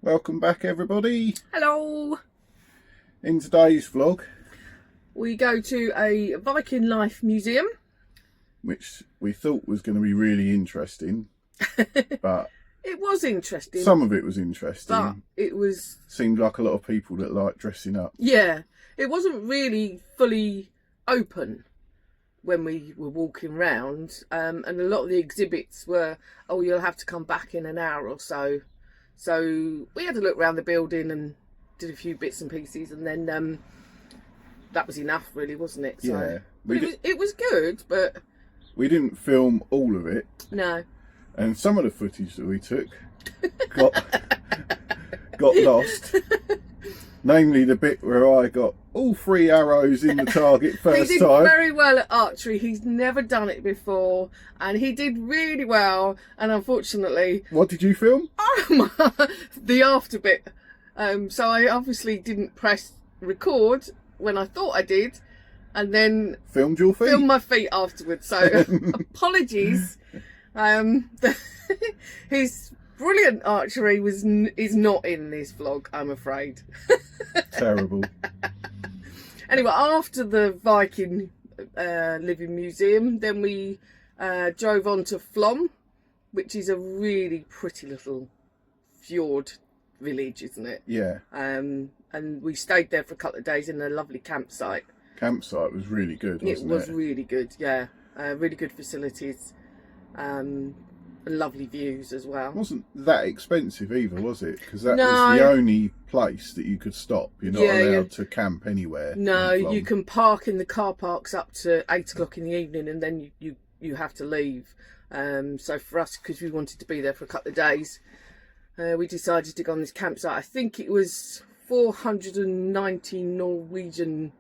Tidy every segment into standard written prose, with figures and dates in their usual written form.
Welcome back everybody. Hello! In today's vlog, We go to a Viking life museum. which we thought was going to be really interesting, but It was interesting. some of it was interesting. But it was... Seemed like a lot of people that like dressing up. Yeah, it wasn't really fully open when we were walking round. And a lot of the exhibits were, oh, you'll have to come back in an hour or so. So we had to look around the building and did a few bits and pieces, and then that was enough, really, wasn't it? So, Yeah. but it was good, but... We didn't film all of it. No. And some of the footage that we took got lost. Namely the bit where I got all 3 arrows in the target first He did time. very well at archery. He's never done it before, and he did really well. And unfortunately, What did you film? the after bit. So I obviously didn't press record when I thought I did, and then Filmed your feet? filmed my feet afterwards. So apologies. His brilliant archery is not in this vlog, I'm afraid. Terrible. Anyway, after the Viking living museum, then we drove on to Flam, which is a really pretty little fjord village, isn't it? Yeah. And we stayed there for a couple of days in a lovely campsite. Campsite was really good, wasn't it? It was really good, yeah. Really good facilities. And lovely views as well. It wasn't that expensive either, was it? Because that No. was the only place that you could stop. You're not Yeah, allowed to camp anywhere. No, in Flam. you can park in the car parks up to 8 o'clock in the evening, and then you have to leave. So for us, because we wanted to be there for a couple of days, we decided to go on this campsite. I think it was 490 Norwegian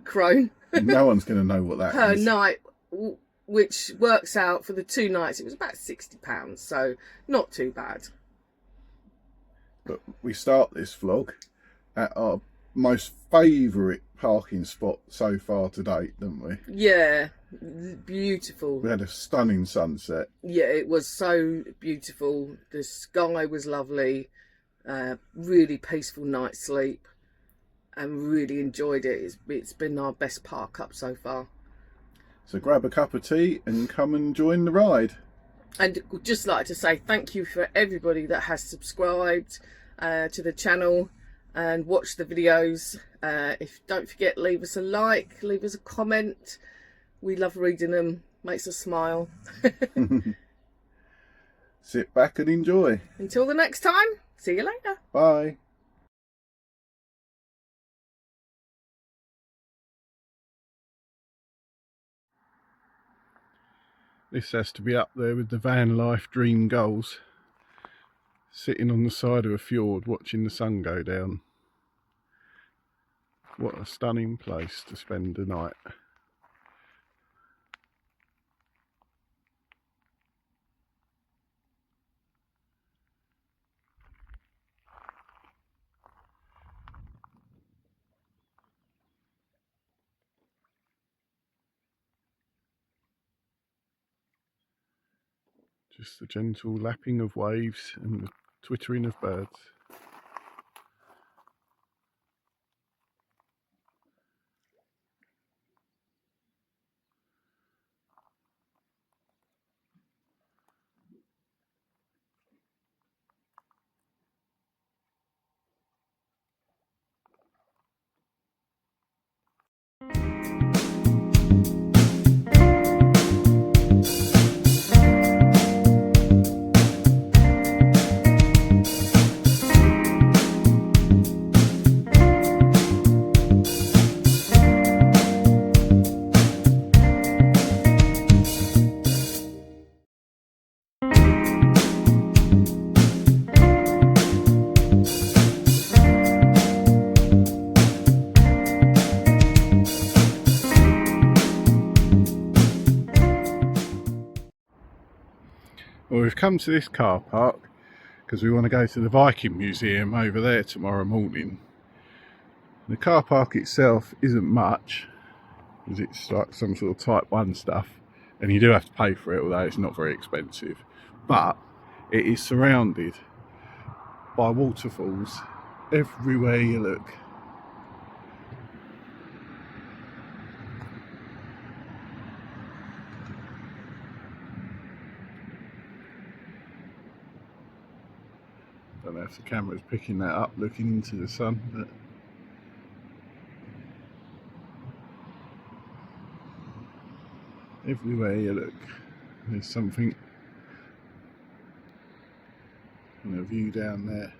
krone No one's going to know what that per is. night, which works out for the 2 nights. It was about £60, so not too bad. But we start this vlog at our most favourite parking spot so far to date, didn't we? Yeah, beautiful. We had a stunning sunset. Yeah, it was so beautiful. The sky was lovely. Really peaceful night's sleep, and really enjoyed it. It's been our best park up so far. So grab a cup of tea and come and join the ride. And would just like to say thank you for everybody that has subscribed to the channel and watched the videos. Don't forget, leave us a like, leave us a comment. We love reading them. Makes us smile. Sit back and enjoy. Until the next time, see you later. Bye. This has to be up there with the van life dream goals. Sitting on the side of a fjord watching the sun go down. What a stunning place to spend the night. Just the gentle lapping of waves and the twittering of birds. Well, we've come to this car park because we want to go to the Viking museum over there tomorrow morning. The car park itself isn't much, because it's like some sort of type 1 stuff, and you do have to pay for it, although it's not very expensive. But it is surrounded by waterfalls everywhere you look. Don't know if the camera's picking that up looking into the sun, but everywhere you look there's something. And a view down there.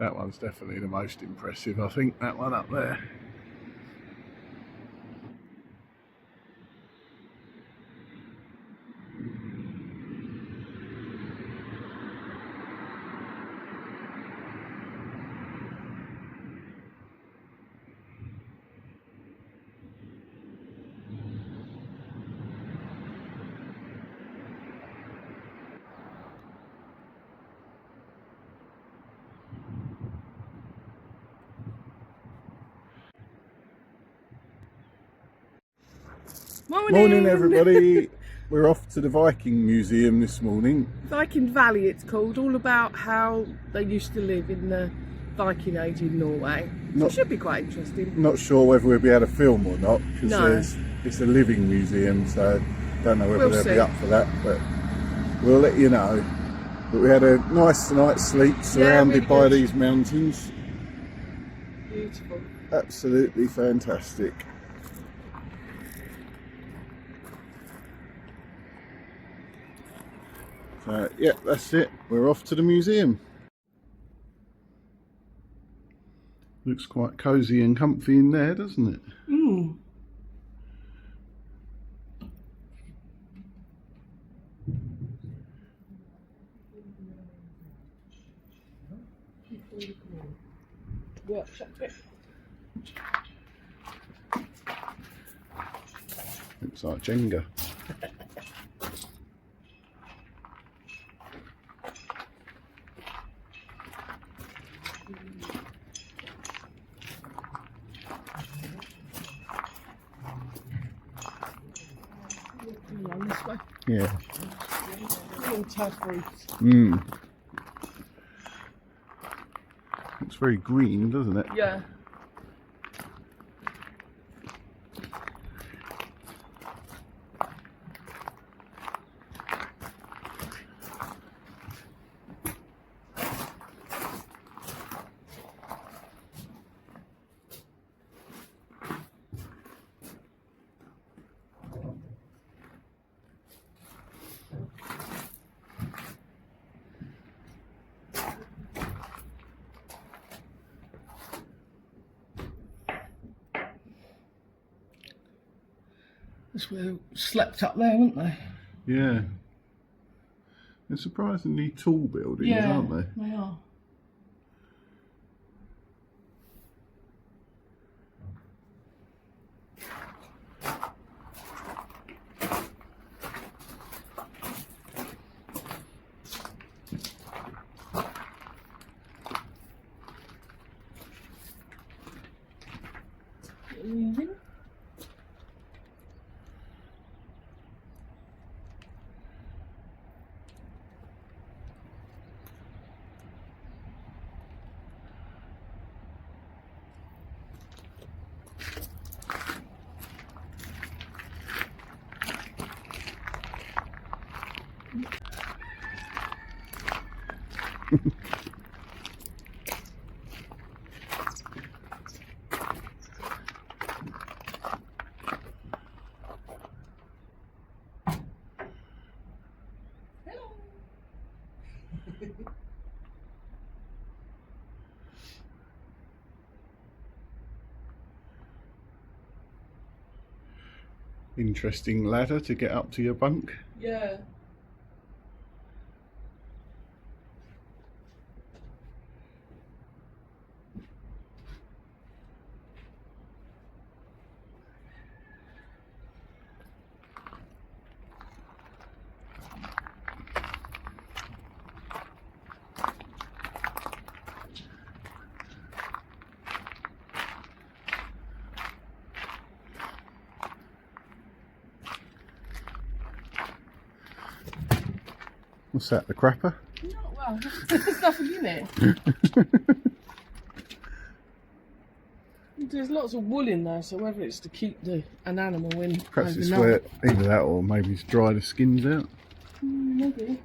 That one's definitely the most impressive, I think, that one up there. Morning everybody. We're off to the Viking Museum this morning. Viking Valley it's called, all about how they used to live in the Viking age in Norway. So it should be quite interesting. Not sure whether we'll be able to film or not, because No. it's a living museum, so don't know whether We'll they'll be see. up for that, but we'll let you know. But we had a nice night's sleep surrounded really by good. these mountains. Beautiful. Absolutely fantastic. So yeah, that's it. We're off to the museum. Looks quite cosy and comfy in there, doesn't it? Mm. Looks like Jenga. Along this way. Yeah. Little turf roofs. Mm. It's very green, doesn't it? Yeah. They slept up there, weren't they? Yeah. They're surprisingly tall buildings, aren't they? They are. Interesting ladder to get up to your bunk. Yeah. What's that, the crapper? No, well, there's nothing in it. There's lots of wool in there, so whether it's to keep an animal in Perhaps it's overnight. where either that or maybe it's dry the skins out. Maybe.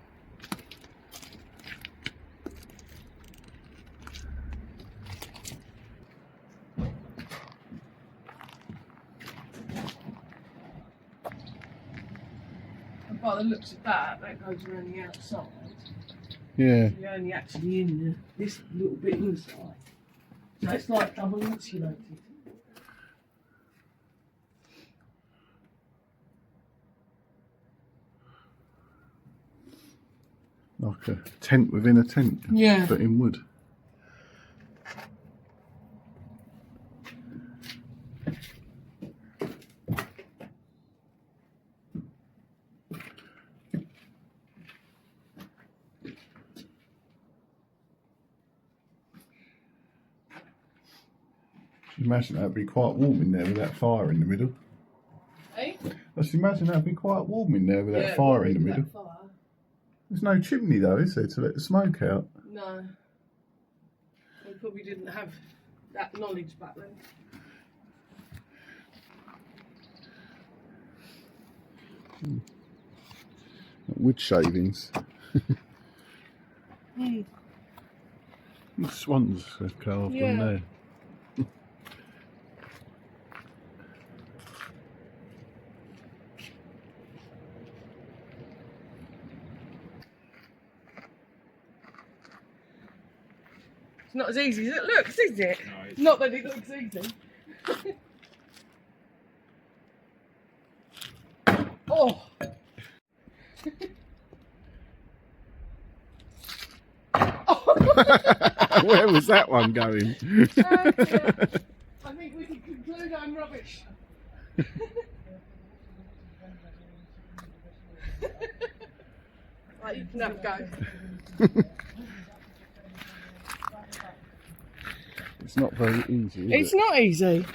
And by the looks of that goes around the outside. Yeah. You're only actually in this little bit inside. So it's like double insulated. Like a tent within a tent. Yeah. But in wood. Imagine that'd be quite warm in there with that fire in the middle. Hey? I just imagine that'd be quite warm in there with that fire in the middle. There's no chimney though, is there, to let the smoke out? No. We probably didn't have that knowledge back then. Wood shavings. Swans have carved on there. It's not as easy as it looks, is it? No, not that it looks easy. Oh! Where was that one going? I think we can conclude I'm rubbish. Right, you can have a go. It's not very easy, It's is it? not easy.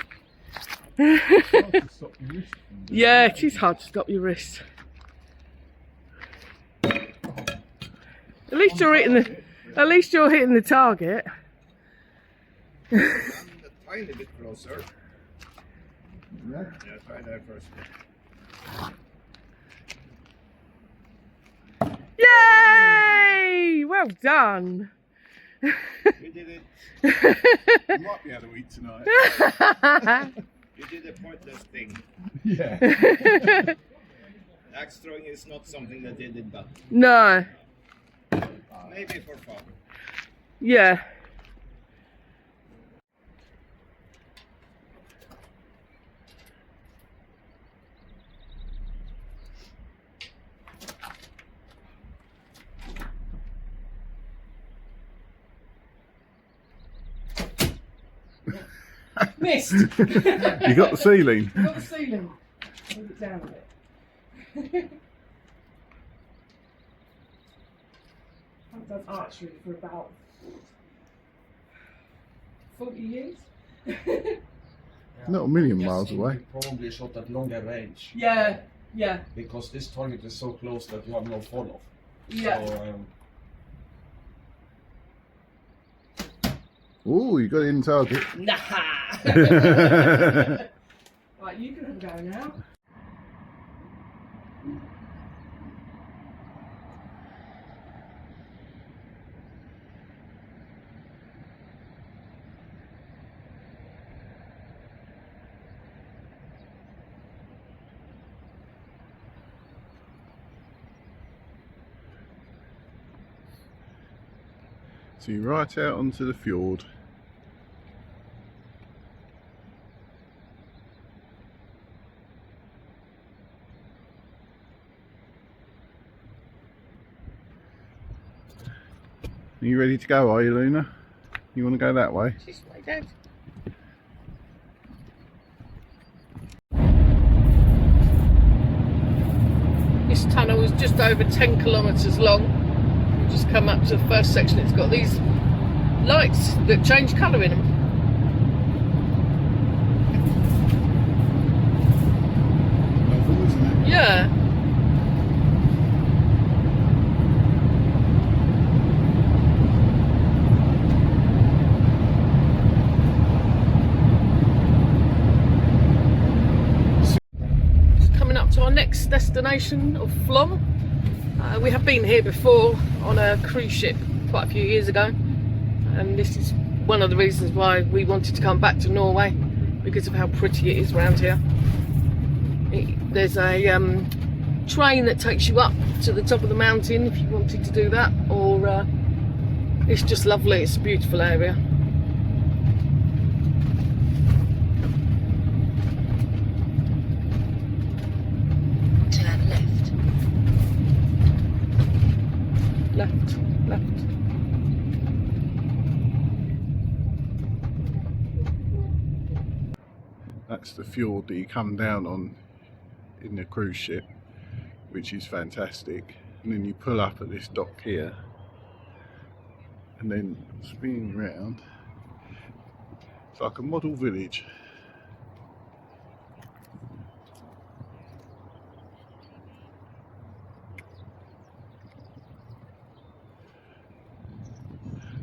It's hard to stop your wrist from doing Yeah, that. it is hard to stop your wrist. At least you're hitting the target. A tiny bit closer. Yeah. Yeah, try that first. Yay! Well done. You did it. You might be able to eat tonight. You did a pointless thing. Yeah. Axe throwing is not something that they did, but No. maybe for fun. Yeah. Missed. You got the ceiling? Got the ceiling. Move it down a bit. I've done archery for about 40 years. Not a million Yes, miles you away. probably shot at longer range Yeah, because this target is so close that you have no fall off. yeah. So, Oh, you got it in target. Nah. Right, you can have a go now. So you're right out onto the fjord. Are you ready to go, are you, Luna? You want to go that way? She's my dad. This tunnel is just over 10 kilometres long. We've just come up to the first section. It's got these lights that change colour in them. Novel, isn't it? Yeah. our next destination of Flam. We have been here before on a cruise ship quite a few years ago, and this is one of the reasons why we wanted to come back to Norway, because of how pretty it is around here. There's a train that takes you up to the top of the mountain if you wanted to do that, or it's just lovely. It's a beautiful area. Turn left. Left. That's the fjord that you come down on in the cruise ship, which is fantastic. And then you pull up at this dock here, and then spin round. It's like a model village.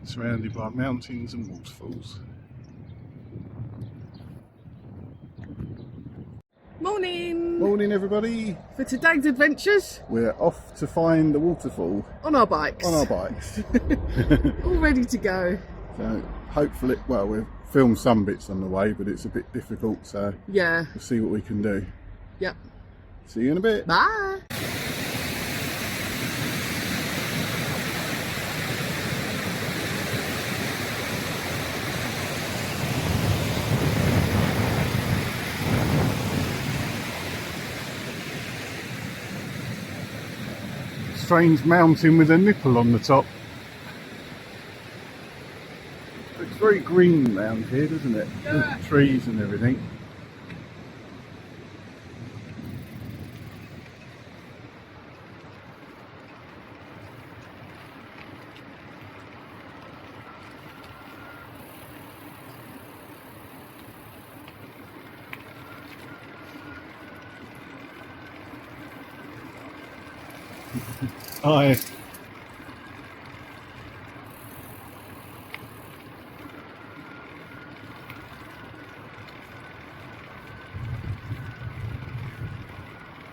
Surrounded by mountains and waterfalls. Morning! Morning everybody! For today's adventures, We're off to find the waterfall on our bikes. on our bikes. All ready to go. So hopefully, well, we've filmed some bits on the way, but it's a bit difficult, so Yeah. we'll see what we can do. Yep. See you in a bit. Bye! Strange mountain with a nipple on the top. It's very green around here, doesn't it? Yeah. With trees and everything. Hi.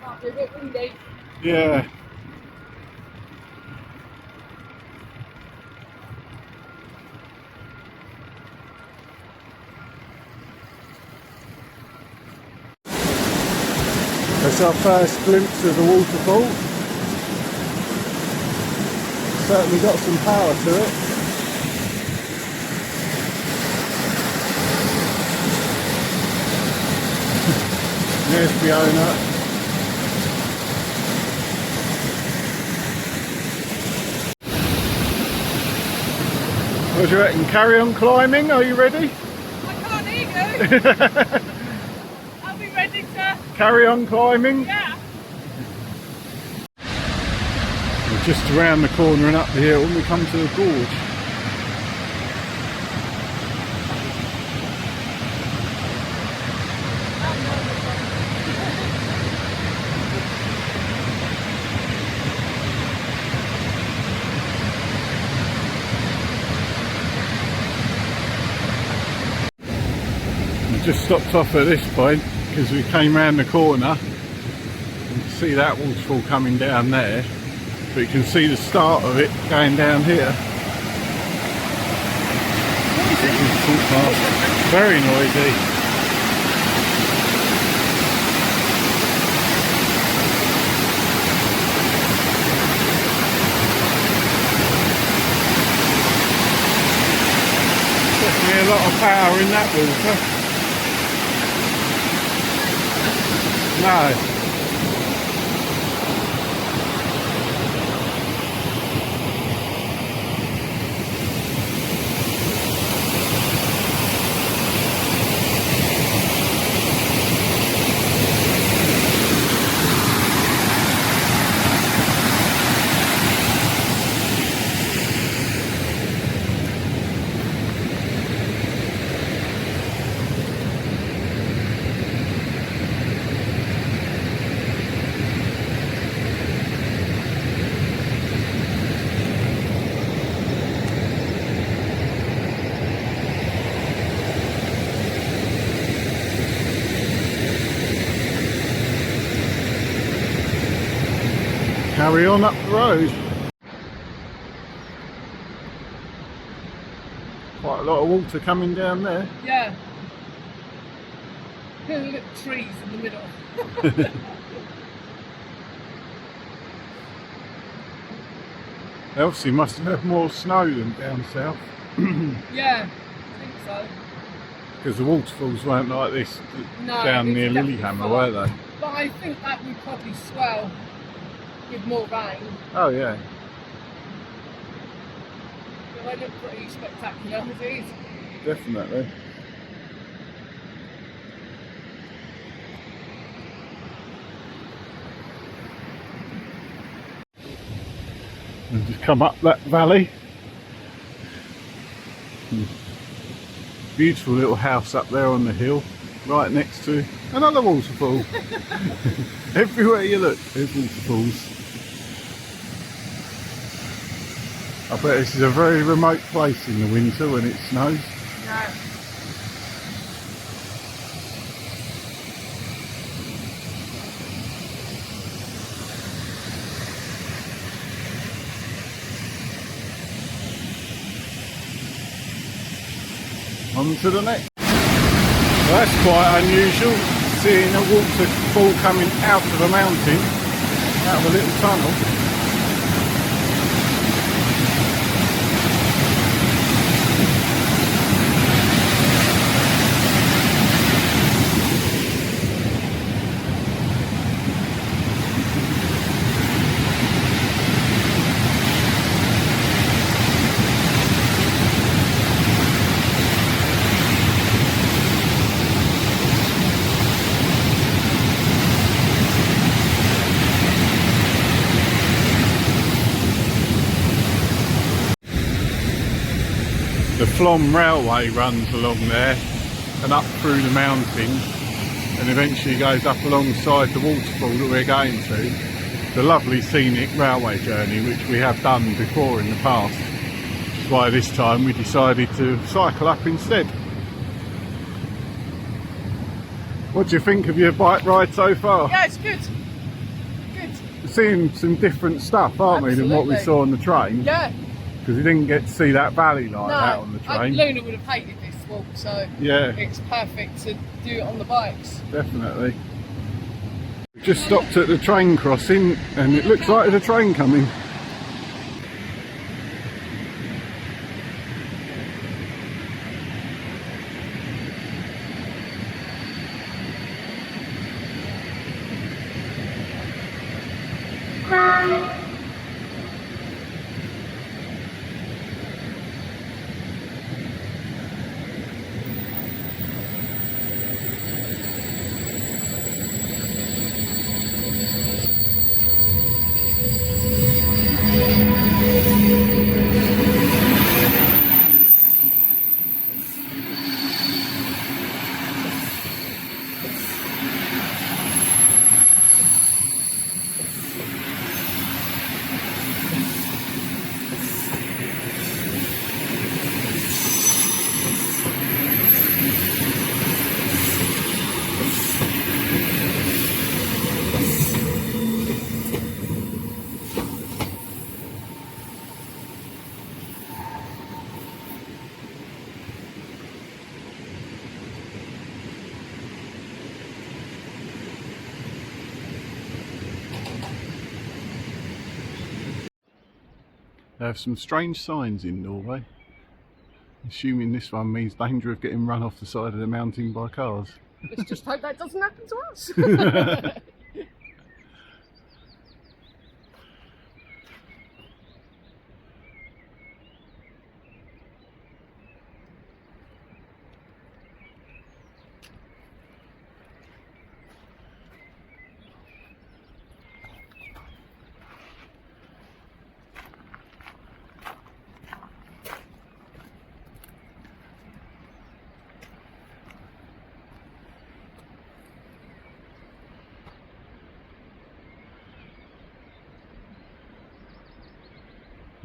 Might be a bit windy. Yeah. That's our first glimpse of the waterfall. Certainly got some power to it. There's Fiona. What do you reckon? Carry on climbing? Are you ready? I can't hear you. I'll be ready to. Carry on climbing? Yeah. We're just around the corner and up the hill and we come to the gorge. We just stopped off at this point because we came round the corner. You can see that waterfall coming down there. But you can see the start of it going down here. Very noisy. Definitely a lot of power in that water. No. carry on up the road. Quite a lot of water coming down there. Yeah. Little trees in the middle. They obviously must have had more snow than down south. Yeah, I think so. Because the waterfalls weren't like this No, down it's near definitely Lilyhammer, full. were they? But I think that would probably swell with more rain. Oh yeah. But they look pretty spectacular as it is. Definitely. And just come up that valley. Beautiful little house up there on the hill, right next to another waterfall. Everywhere you look, there's waterfalls. I bet this is a very remote place in the winter when it snows. Yeah. On to the next. Well, that's quite unusual, seeing a waterfall coming out of a mountain, out of a little tunnel. The Flam railway runs along there and up through the mountain and eventually goes up alongside the waterfall that we're going to. It's a lovely scenic railway journey which we have done before in the past. That's why this time we decided to cycle up instead. What do you think of your bike ride so far? Yeah, it's good. Good. We're seeing some different stuff, aren't we, than what we Absolutely. saw on the train? Yeah. Because we didn't get to see that valley like that on the train. Luna would have hated this walk, so Yeah. it's perfect to do it on the bikes. Definitely. We just stopped at the train crossing and it looks like there's a train coming. They have some strange signs in Norway, assuming this one means danger of getting run off the side of the mountain by cars. Let's just hope that doesn't happen to us.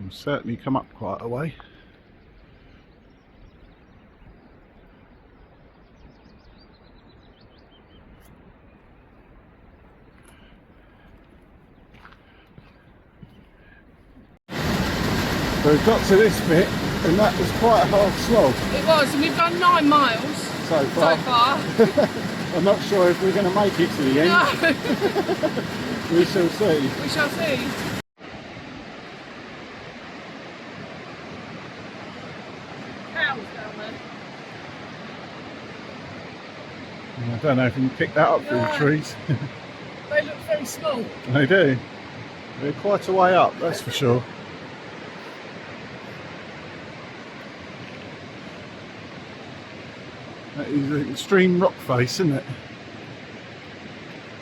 We've certainly come up quite a way. So we've got to this bit, and that was quite a hard slog It was, and we've done 9 miles so far. so far. I'm not sure if we're going to make it to the end. No, We shall see. we shall see. Cows down there. I don't know if you can pick that up through the No. trees. They look very small. They do. They're quite a way up, that's for sure. That is an extreme rock face, isn't it?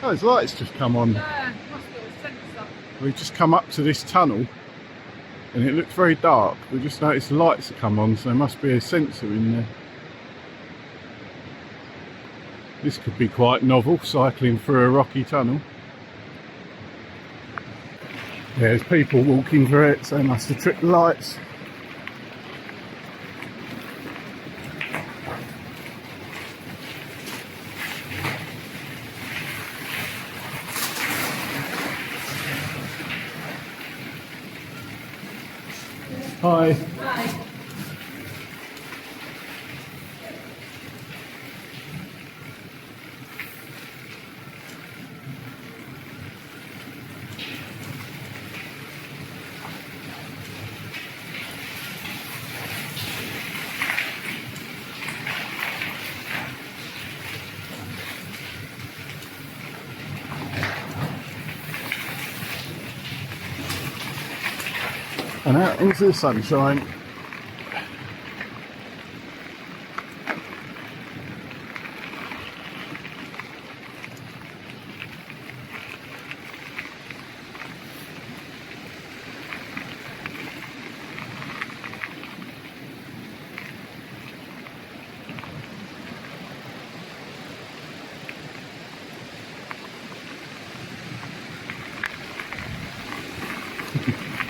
Oh, his lights just come on. Yeah, must be a sensor. We've just come up to this tunnel and it looks very dark. We just noticed the lights have come on, so there must be a sensor in there. This could be quite novel, cycling through a rocky tunnel. Yeah, there's people walking through it, so they must have tripped the lights. Hi. Hi. And out into the sunshine.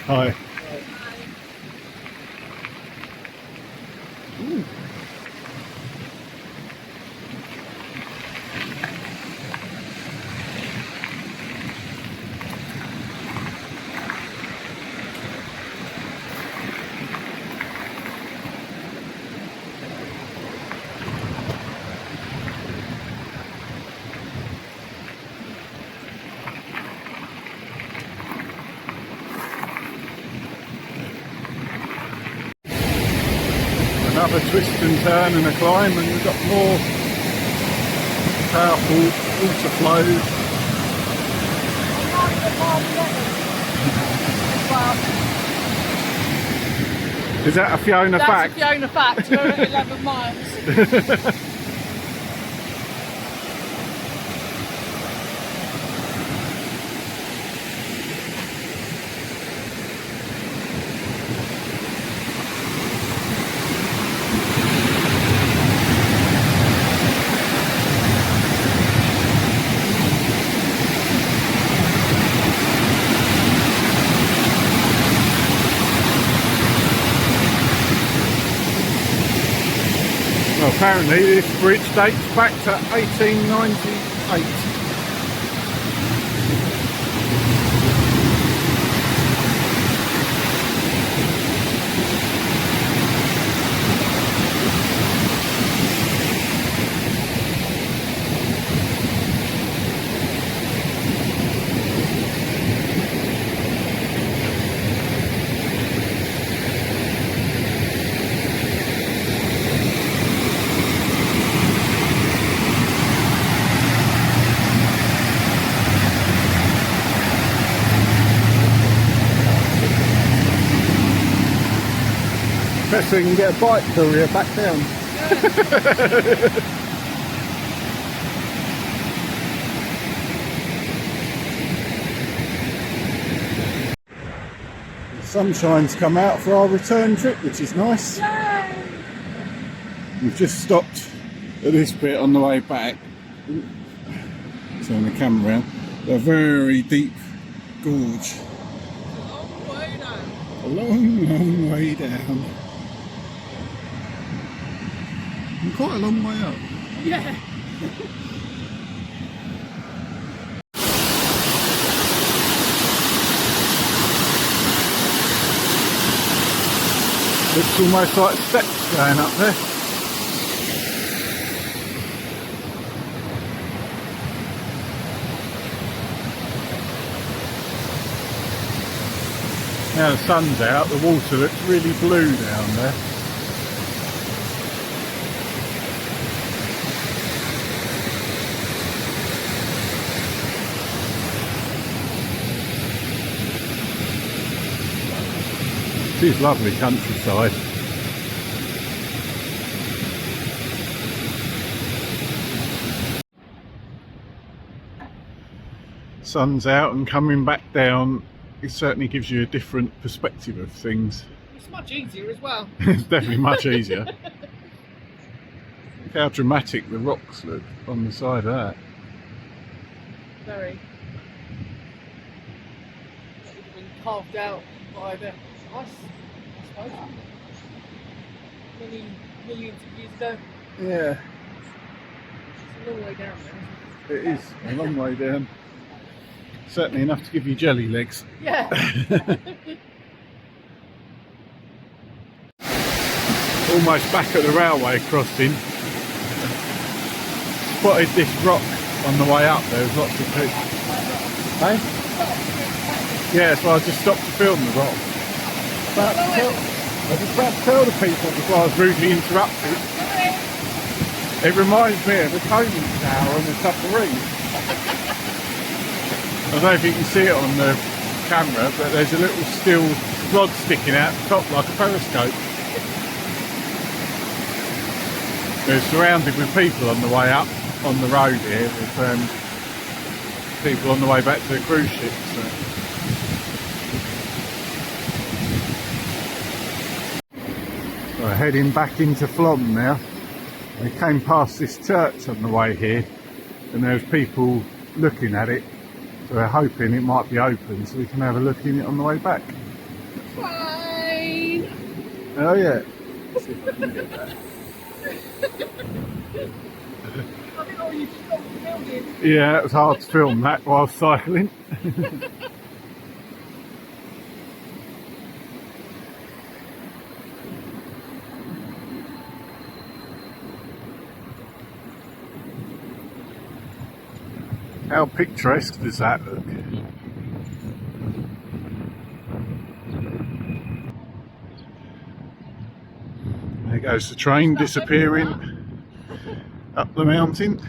Hi. Ooh. Another twist and turn and a climb, and we've got more powerful water flow. Is that a Fiona fact? That's a Fiona fact. We're at 11 miles. Well, apparently this bridge dates back to 1898. Best we can get a bike courier back down. The sunshine's come out for our return trip, which is nice. Yay! We've just stopped at this bit on the way back. Turn the camera around. A very deep gorge. Long way down. A long, long way down. And quite a long way up. Yeah. Looks almost like steps going up there. Now the sun's out, the water looks really blue down there. It is lovely countryside. Sun's out and coming back down, it certainly gives you a different perspective of things. It's much easier as well. It's definitely much easier. Look how dramatic the rocks look on the side of that. Very. That would have been carved out by the ice, I suppose. Many millions of years ago. Yeah, It's a long way down there. it is a long way down. Certainly enough to give you jelly legs. Yeah. Almost back at the railway crossing. Spotted this rock on the way up. There was lots of people. Hey? Yeah, so I just stopped to film the rock. I was about to tell the people before I was rudely interrupted. It reminds me of a combing tower on the submarine. I don't know if you can see it on the camera, but there's a little steel rod sticking out the top like a periscope. We're surrounded with people on the way up on the road here, with people on the way back to the cruise ship. So. We're heading back into Flam now. We came past this church on the way here, and there's people looking at it. So we're hoping it might be open so we can have a look in it on the way back. Fine. Oh yeah. See if I can get that. I think all you stopped filming. Yeah, it was hard to film that while cycling. How picturesque does that look? There goes the train disappearing up the mountain.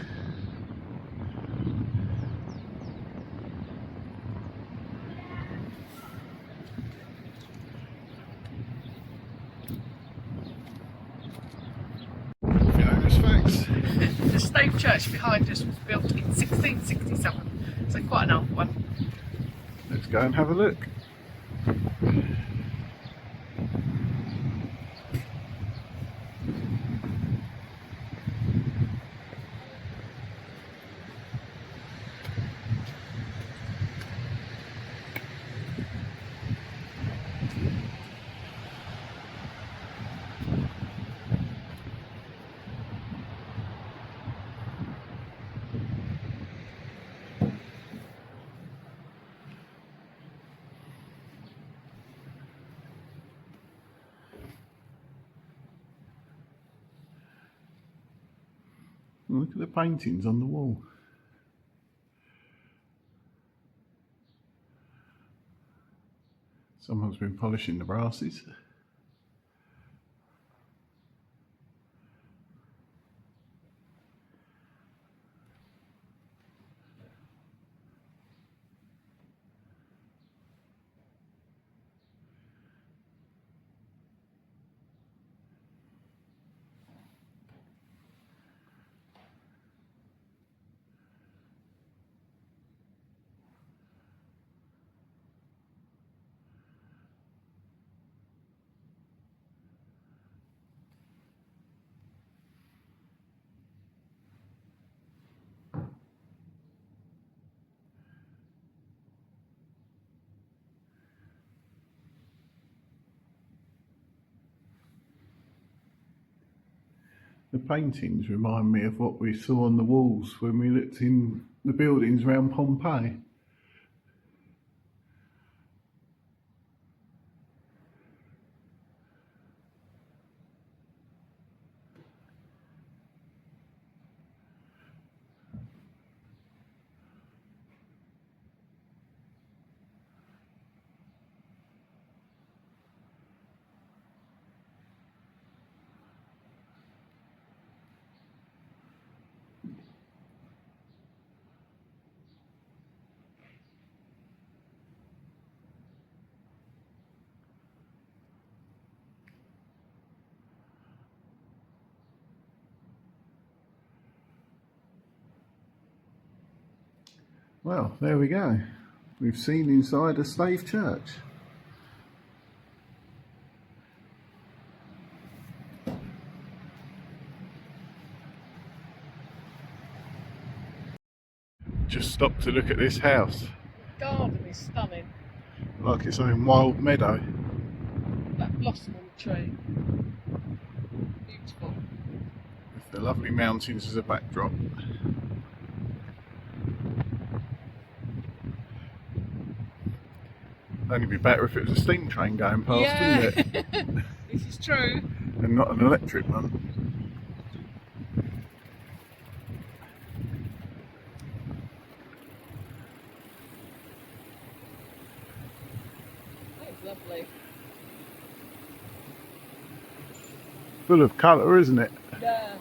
Famous facts. The stone church behind us was built in 1667, so quite an old one. Let's go and have a look. Look at the paintings on the wall. Someone's been polishing the brasses. The paintings remind me of what we saw on the walls when we looked in the buildings around Pompeii. Well, there we go. We've seen inside a slave church. Just stopped to look at this house. The garden is stunning. Like its own wild meadow. That blossom on the tree. Beautiful. With the lovely mountains as a backdrop. Only be better if it was a steam train going past, wouldn't it? This is true. And not an electric one. That's lovely. Full of colour, isn't it? Yeah.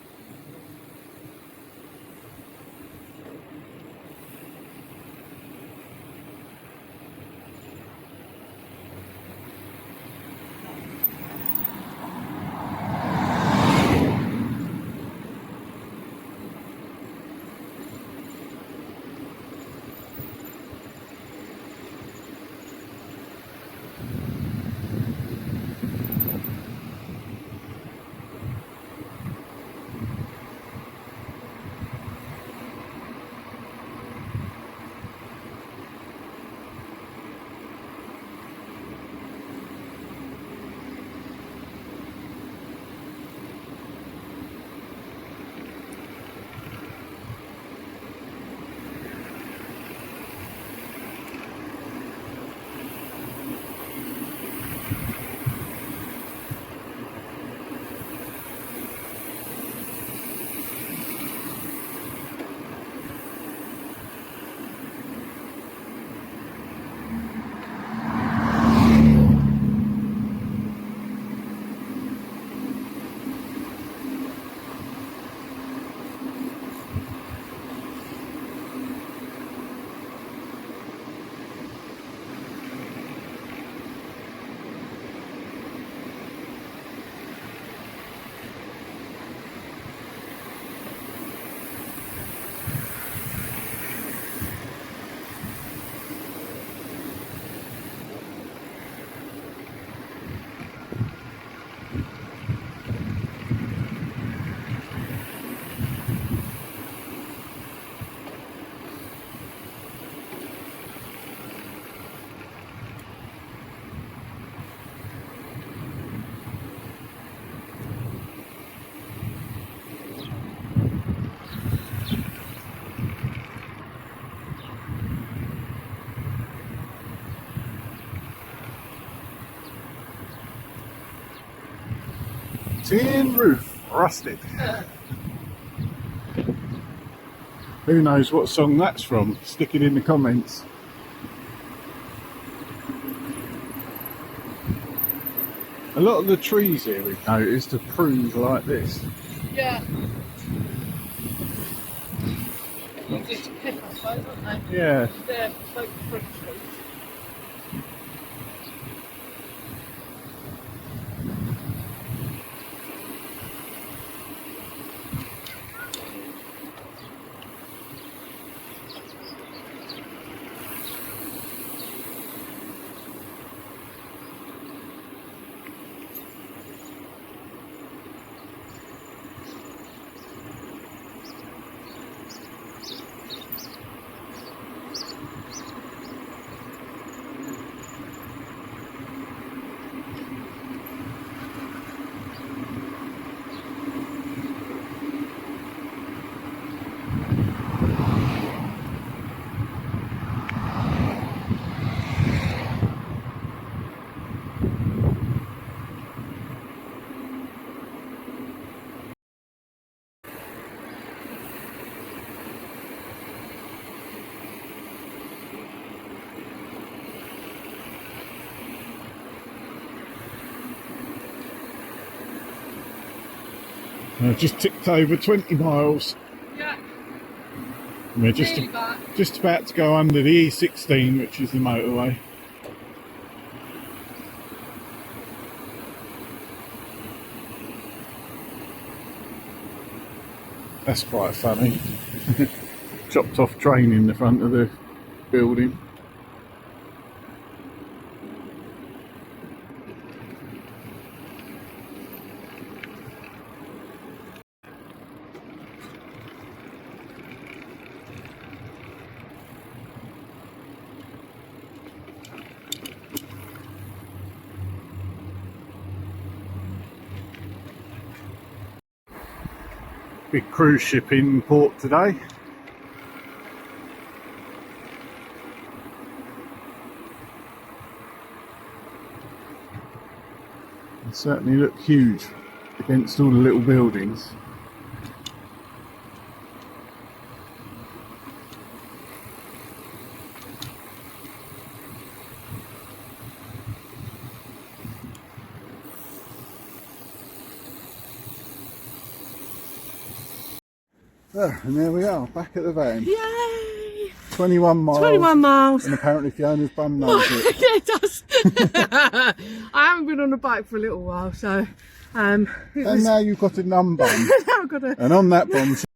Tin roof, rusted. Who knows what song that's from? Stick it in the comments. A lot of the trees here we've noticed are pruned like this. Yeah. Easy to pick, I suppose, aren't they? Yeah. They're so fruit trees. I just ticked over 20 miles. Yeah. And we're just, Nearly back. just about to go under the E16, which is the motorway. That's quite funny. Chopped off train in the front of the building. Big cruise ship in port today. They certainly look huge against all the little buildings. And there we are, back at the van. Yay! 21 miles. 21 miles. And apparently Fiona's bum knows it. Yeah, it does. I haven't been on a bike for a little while, so And now you've got a numb bum. I've got a And on that bombshell.